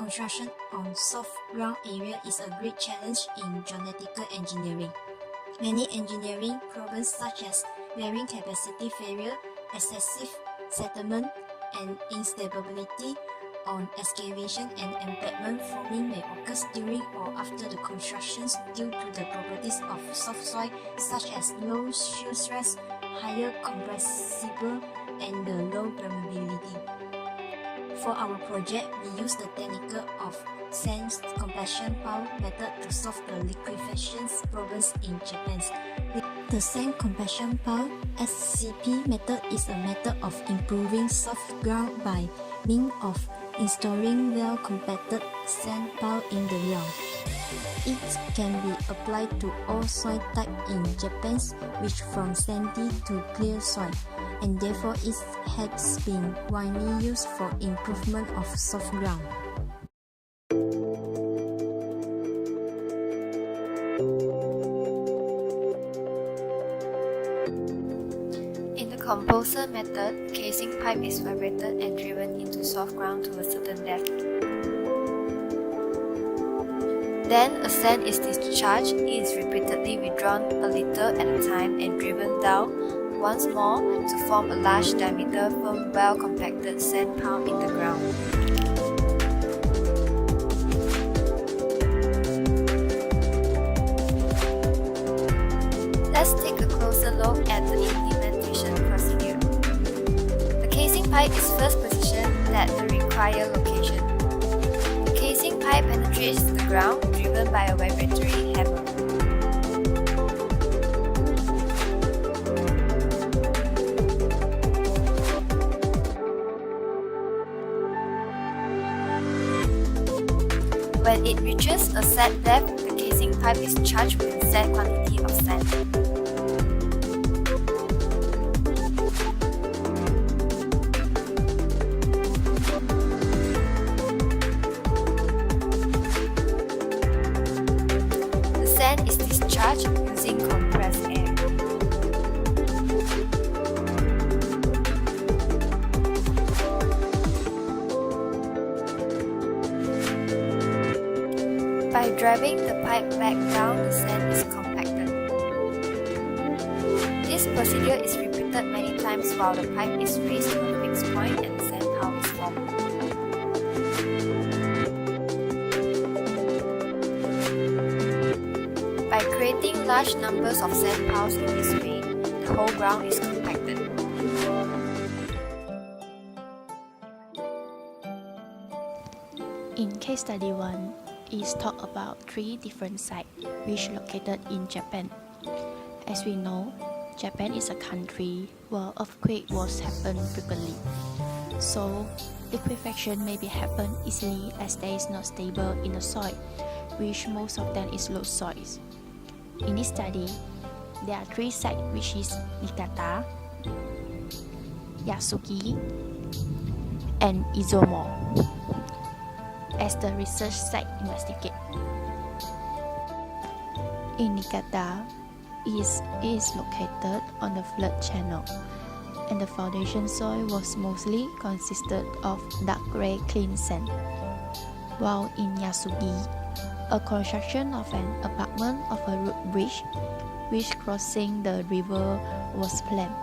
construction on soft ground area is a great challenge in geotechnical engineering. Many engineering problems such as bearing capacity failure, excessive settlement, and instability on excavation and embankment forming may occur during or after the constructions due to the properties of soft soil such as low shear stress, higher compressible, and the low permeability. For our project, we use the technique of sand compaction pile method to solve the liquefaction problems in Japan. The sand compaction pile (SCP) method is a method of improving soft ground by means of installing well-compacted sand pile in the ground. It can be applied to all soil types in Japan, which from sandy to clear soil, and therefore it has been widely used for improvement of soft ground. In the composer method, casing pipe is vibrated and driven into soft ground to a certain depth. Then a sand is discharged. It is repeatedly withdrawn a little at a time and driven down once more to form a large diameter firm well-compacted sand pile in the ground. Let's take a closer look at the implementation procedure. The casing pipe is first positioned at the required location. The casing pipe penetrates the ground driven by a vibratory hammer. When it reaches a set depth, the casing pipe is charged with a set quantity of sand. The sand is discharged using compressed air. By driving the pipe back down, the sand is compacted. This procedure is repeated many times while the pipe is raised to a fixed point and the sand pile is formed. By creating large numbers of sand piles in this way, the whole ground is compacted. In case study 1, is talk about 3 different sites which located in Japan. As we know, Japan is a country where earthquake was happen frequently, so liquefaction may be happen easily as there is not stable in the soil, which most of them is low soils. In this study, there are 3 sites which is Niigata, Yasugi, and Izumo as the research site investigate. In Niigata, it is located on the flood channel, and the foundation soil was mostly consisted of dark gray clean sand. While in Yasugi, a construction of an apartment of a road bridge which crossing the river was planned,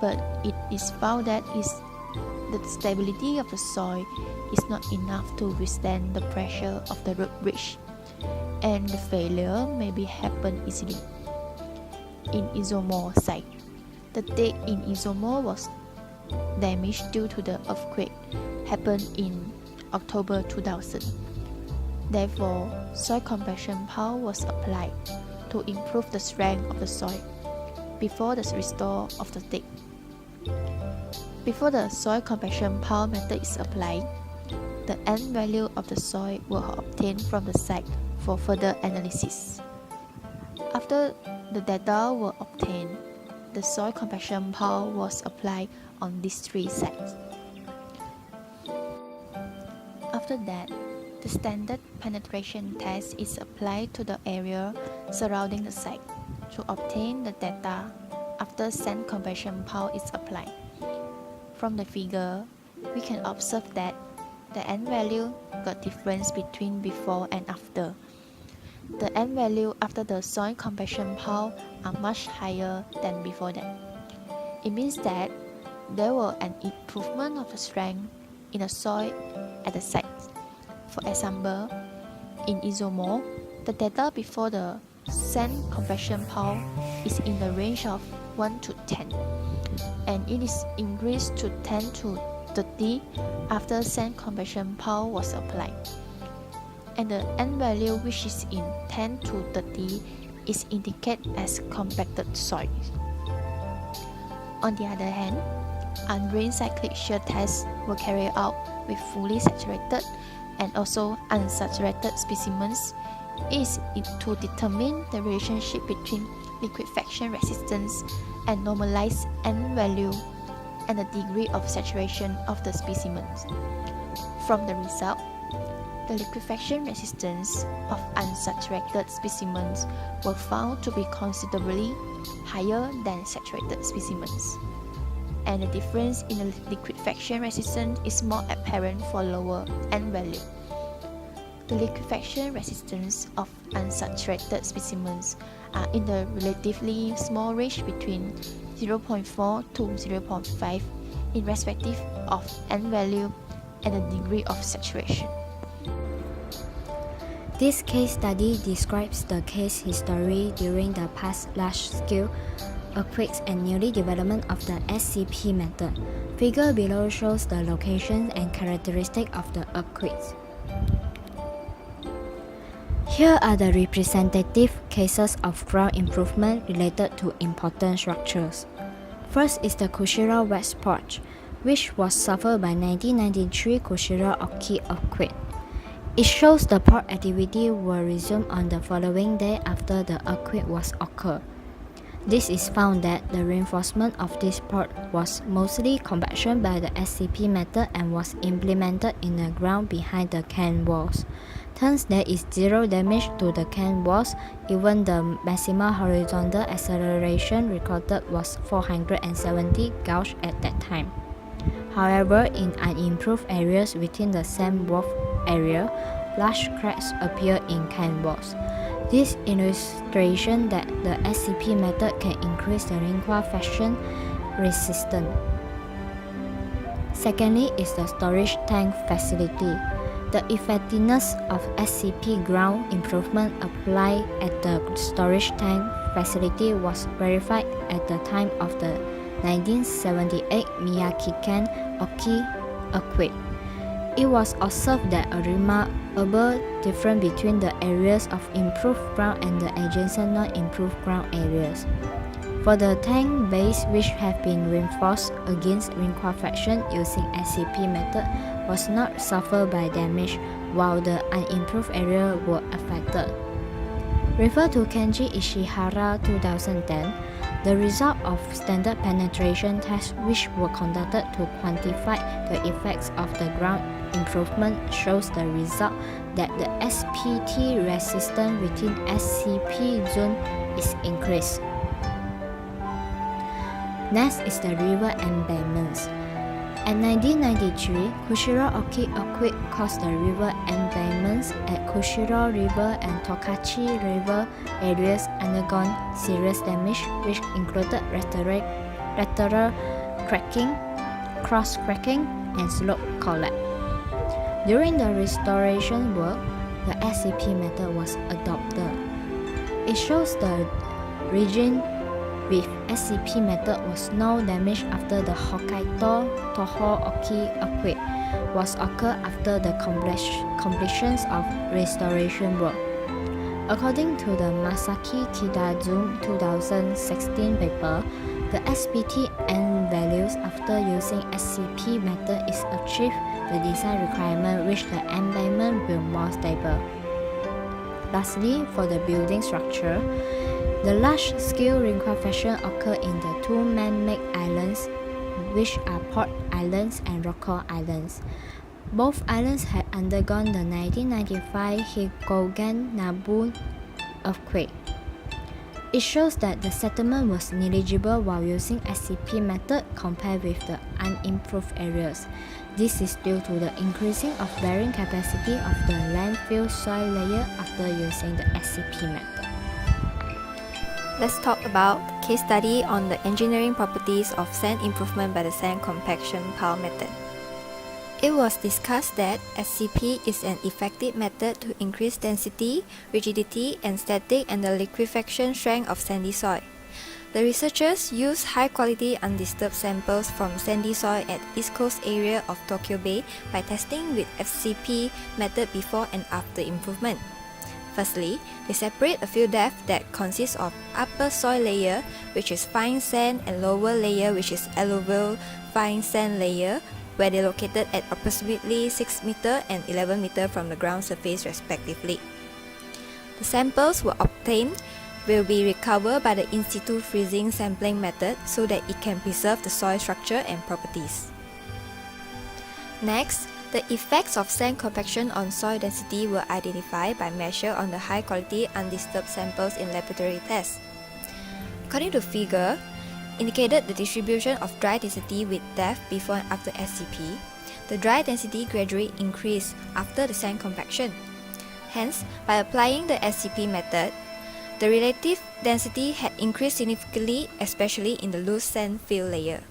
but it is found that the stability of the soil is not enough to withstand the pressure of the road bridge, and the failure may be happen easily. In Izumo site, the deck in Izumo was damaged due to the earthquake happened in October 2000. Therefore, soil compaction pile was applied to improve the strength of the soil before the restore of the deck. Before the soil compaction pile method is applied, the end value of the soil were obtained from the site for further analysis. After the data were obtained, the soil compaction pile was applied on these 3 sites. After that, the standard penetration test is applied to the area surrounding the site to obtain the data after sand compaction pile is applied. From the figure, we can observe that the N value got difference between before and after. The N value after the soil compaction pile are much higher than before that. It means that there were an improvement of the strength in the soil at the site. For example, in Isomo, the data before the sand compaction pile is in the range of 1 to 10, and it is increased to 10 to 30 after sand compaction pile was applied. And the N value, which is in 10 to 30, is indicated as compacted soil. On the other hand, undrained cyclic shear tests were carried out with fully saturated and also unsaturated specimens is to determine the relationship between liquefaction resistance and normalized N value and the degree of saturation of the specimens. From the result, the liquefaction resistance of unsaturated specimens were found to be considerably higher than saturated specimens, and the difference in the liquefaction resistance is more apparent for lower N value. The liquefaction resistance of unsaturated specimens are in the relatively small range between 0.4 to 0.5 in respective of N value and the degree of saturation. This case study describes the case history during the past large-scale earthquakes and newly development of the SCP method. Figure below shows the location and characteristics of the earthquakes. Here are the representative cases of ground improvement related to important structures. First is the Kushiro West Porch, which was suffered by 1993 Kushiro-Oki earthquake. It shows the port activity will resume on the following day after the earthquake was occurred. This is found that the reinforcement of this port was mostly compaction by the SCP method and was implemented in the ground behind the can walls. Thus, there is zero damage to the can walls. Even the maximum horizontal acceleration recorded was 470 gauge at that time. However, in unimproved areas within the same roof area, large cracks appear in can walls. This illustration that the SCP method can increase the liquefaction resistance. Secondly is the storage tank facility. The effectiveness of SCP ground improvement applied at the storage tank facility was verified at the time of the 1978 Miyagiken Oki earthquake. It was observed that a remarkable difference between the areas of improved ground and the adjacent non-improved ground areas. For the tank base which have been reinforced against liquefaction using SCP method was not suffered by damage, while the unimproved area were affected. Refer to Kenji Ishihara 2010. The result of standard penetration tests which were conducted to quantify the effects of the ground improvement shows the result that the SPT resistance within SCP zone is increased. Next is the river embankments. In 1993, Kushiro-Oki earthquake caused the river embankments at Kushiro River and Tokachi River areas undergone serious damage, which included lateral cracking, cross-cracking, and slope collapse. During the restoration work, the SCP method was adopted. It shows the region with SCP method was no damage after the Hokkaido Toho-Oki earthquake was occurred after the completion of restoration work. According to the Masaki Kitazu 2016 paper, the SPT N values after using SCP method is achieved the design requirement which the embankment will more stable. Lastly, for the building structure, the large-scale liquefaction occurred in the two man-made islands, which are Port Islands and Rokko Islands. Both islands had undergone the 1995 Hikogen Nabu earthquake. It shows that the settlement was negligible while using SCP method compared with the unimproved areas. This is due to the increasing of bearing capacity of the landfill soil layer after using the SCP method. Let's talk about case study on the engineering properties of sand improvement by the sand compaction pile method. It was discussed that SCP is an effective method to increase density, rigidity, and static and the liquefaction strength of sandy soil. The researchers used high-quality undisturbed samples from sandy soil at East Coast area of Tokyo Bay by testing with SCP method before and after improvement. Firstly, they separate a fill depth that consists of upper soil layer, which is fine sand, and lower layer, which is alluvial fine sand layer, where they located at approximately 6 meter and 11 meter from the ground surface respectively. The samples were obtained will be recovered by the in situ freezing sampling method so that it can preserve the soil structure and properties. Next, the effects of sand compaction on soil density were identified by measure on the high quality undisturbed samples in laboratory tests. According to figure, indicated the distribution of dry density with depth before and after SCP, the dry density gradually increased after the sand compaction. Hence, by applying the SCP method, the relative density had increased significantly, especially in the loose sand fill layer.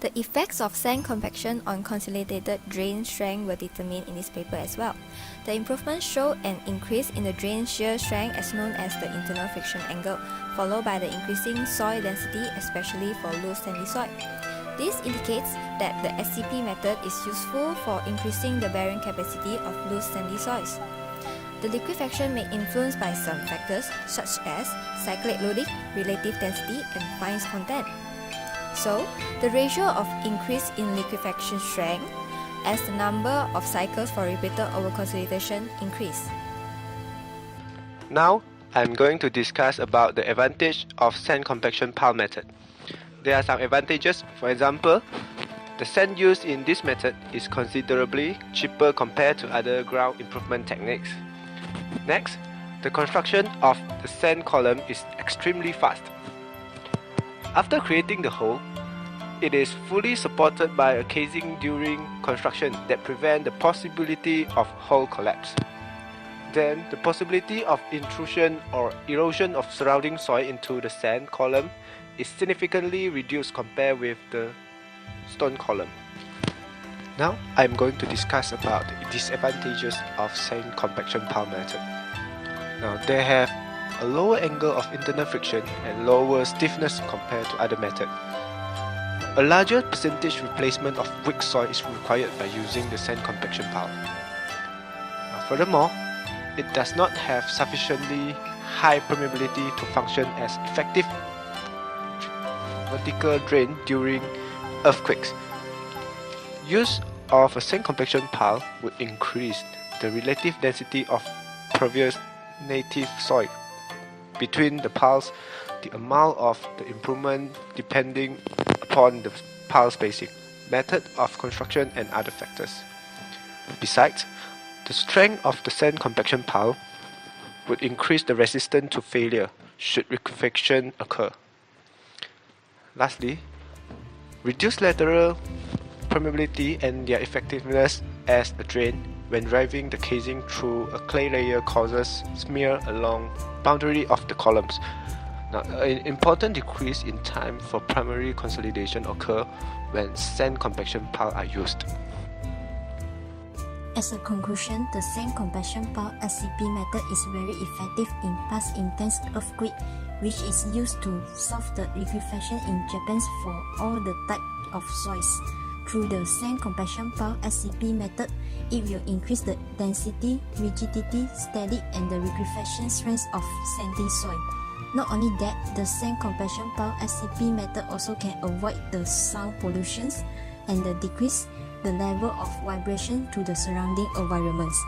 The effects of sand compaction on consolidated drain strength were determined in this paper as well. The improvements showed an increase in the drain shear strength as known as the internal friction angle, followed by the increasing soil density, especially for loose sandy soil. This indicates that the SCP method is useful for increasing the bearing capacity of loose sandy soils. The liquefaction may influence by some factors such as cyclic loading, relative density, and fines content. So, the ratio of increase in liquefaction strength as the number of cycles for repeated overconsolidation increase. Now, I'm going to discuss about the advantage of sand compaction pile method. There are some advantages. For example, the sand used in this method is considerably cheaper compared to other ground improvement techniques. Next, the construction of the sand column is extremely fast. After creating the hole, it is fully supported by a casing during construction that prevents the possibility of hole collapse. Then, the possibility of intrusion or erosion of surrounding soil into the sand column is significantly reduced compared with the stone column. Now, I am going to discuss about the disadvantages of sand compaction pile method. Now, they have a lower angle of internal friction and lower stiffness compared to other methods. A larger percentage replacement of weak soil is required by using the sand compaction pile. Furthermore, it does not have sufficiently high permeability to function as effective vertical drain during earthquakes. Use of a sand compaction pile would increase the relative density of previous native soil. Between the piles, the amount of the improvement depending upon the pile spacing, method of construction and other factors. Besides, the strength of the sand compaction pile would increase the resistance to failure should liquefaction occur. Lastly, reduce lateral permeability and their effectiveness as a drain when driving the casing through a clay layer causes smear along boundary of the columns. Now, an important decrease in time for primary consolidation occur when sand compaction piles are used. As a conclusion, the sand compaction pile SCP method is very effective in past intense earthquake, which is used to solve the liquefaction in Japan for all the type of soils. Through the sand compaction pile SCP method, it will increase the density, rigidity, static, and the liquefaction strength of sandy soil. Not only that, the sand compaction pile SCP method also can avoid the sound pollutions and decrease the level of vibration to the surrounding environments.